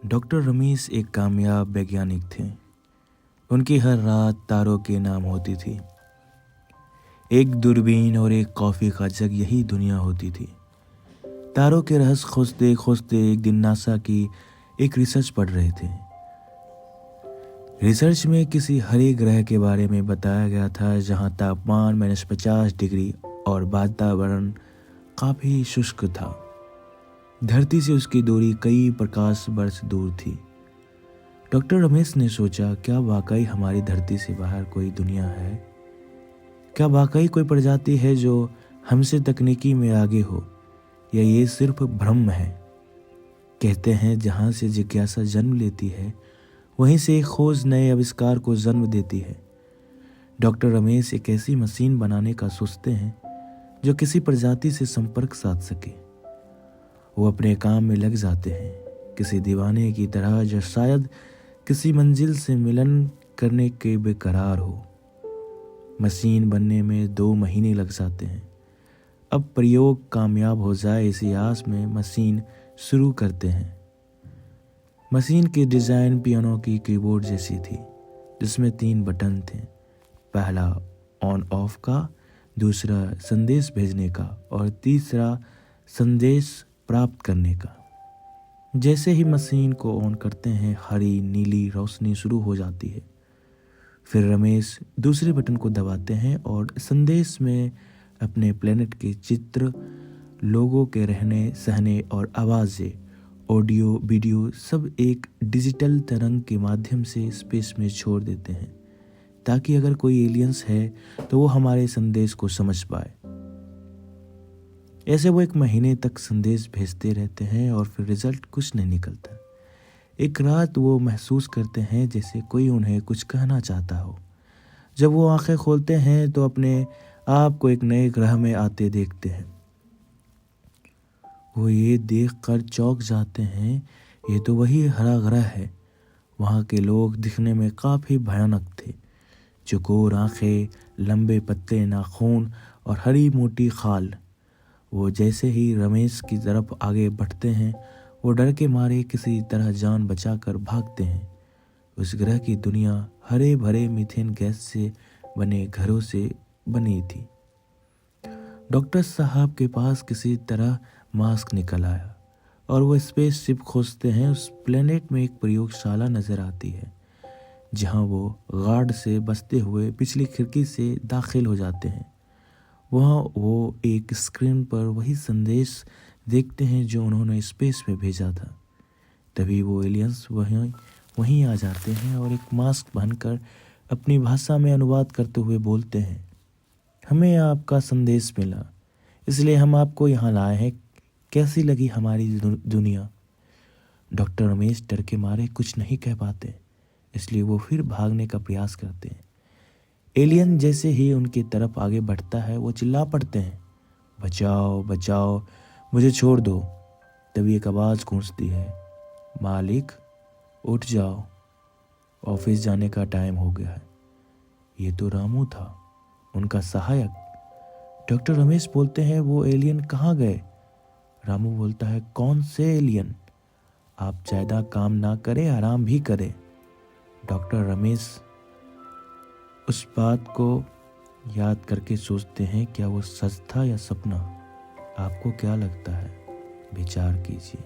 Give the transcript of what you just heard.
Doctor Ramesh एक कामयाब वैज्ञानिक थे। उनकी हर रात तारों के नाम होती थी। एक दूरबीन और एक कॉफ़ी का जग, यही दुनिया होती थी। तारों के रहस्य खोजते खोजते एक दिन नासा की एक रिसर्च पढ़ रहे थे। रिसर्च में किसी हरे ग्रह के बारे में बताया गया था जहां तापमान -50 डिग्री और वातावरण काफ़ी शुष्क था। धरती से उसकी दूरी कई प्रकाश वर्ष दूर थी। डॉक्टर रमेश ने सोचा, क्या वाकई हमारी धरती से बाहर कोई दुनिया है? क्या वाकई कोई प्रजाति है जो हमसे तकनीकी में आगे हो, या ये सिर्फ भ्रम है? कहते हैं जहाँ से जिज्ञासा जन्म लेती है, वहीं से खोज नए आविष्कार को जन्म देती है। डॉक्टर रमेश एक ऐसी मशीन बनाने का सोचते हैं जो किसी प्रजाति से संपर्क साध सके। वो अपने काम में लग जाते हैं, किसी दीवाने की तरह जो शायद किसी मंजिल से मिलन करने के बेकरार हो। मशीन बनने में 2 महीने लग जाते हैं। अब प्रयोग कामयाब हो जाए इसी आस में मशीन शुरू करते हैं। मशीन की डिज़ाइन पियानो की कीबोर्ड जैसी थी, जिसमें 3 बटन थे। पहला ऑन ऑफ का, दूसरा संदेश भेजने का और तीसरा संदेश प्राप्त करने का। जैसे ही मशीन को ऑन करते हैं, हरी नीली रोशनी शुरू हो जाती है। फिर रमेश दूसरे बटन को दबाते हैं और संदेश में अपने प्लेनेट के चित्र, लोगों के रहने सहने और आवाज़ें, ऑडियो वीडियो सब एक डिजिटल तरंग के माध्यम से स्पेस में छोड़ देते हैं, ताकि अगर कोई एलियंस है तो वो हमारे संदेश को समझ पाए। ऐसे वो 1 महीने तक संदेश भेजते रहते हैं और फिर रिजल्ट कुछ नहीं निकलता। एक रात वो महसूस करते हैं जैसे कोई उन्हें कुछ कहना चाहता हो। जब वो आंखें खोलते हैं तो अपने आप को एक नए ग्रह में आते देखते हैं। वो ये देखकर चौंक जाते हैं, ये तो वही हरा ग्रह है। वहाँ के लोग दिखने में काफ़ी भयानक थे। चौकोर आंखें, लंबे पतले नाखून और हरी मोटी खाल। वो जैसे ही रमेश की तरफ आगे बढ़ते हैं, वो डर के मारे किसी तरह जान बचाकर भागते हैं। उस ग्रह की दुनिया हरे भरे मीथेन गैस से बने घरों से बनी थी। डॉक्टर साहब के पास किसी तरह मास्क निकल आया और वो स्पेसशिप खोजते हैं। उस प्लेनेट में एक प्रयोगशाला नजर आती है, जहां वो गार्ड से बचते हुए पिछली खिड़की से दाखिल हो जाते हैं। वहाँ वो एक स्क्रीन पर वही संदेश देखते हैं जो उन्होंने स्पेस में भेजा था। तभी वो एलियंस वहीं आ जाते हैं और एक मास्क पहनकर अपनी भाषा में अनुवाद करते हुए बोलते हैं, हमें आपका संदेश मिला, इसलिए हम आपको यहाँ लाए हैं। कैसी लगी हमारी दुनिया? डॉक्टर रमेश डर के मारे कुछ नहीं कह पाते, इसलिए वो फिर भागने का प्रयास करते हैं। एलियन जैसे ही उनकी तरफ आगे बढ़ता है, वो चिल्ला पड़ते हैं, बचाओ बचाओ, मुझे छोड़ दो। तभी एक आवाज़ गूंजती है, मालिक उठ जाओ, ऑफिस जाने का टाइम हो गया है। ये तो रामू था, उनका सहायक। डॉक्टर रमेश बोलते हैं, वो एलियन कहाँ गए? रामू बोलता है, कौन से एलियन? आप ज़्यादा काम ना करें, आराम भी करें। डॉक्टर रमेश उस बात को याद करके सोचते हैं, क्या वो सच था या सपना? आपको क्या लगता है? विचार कीजिए।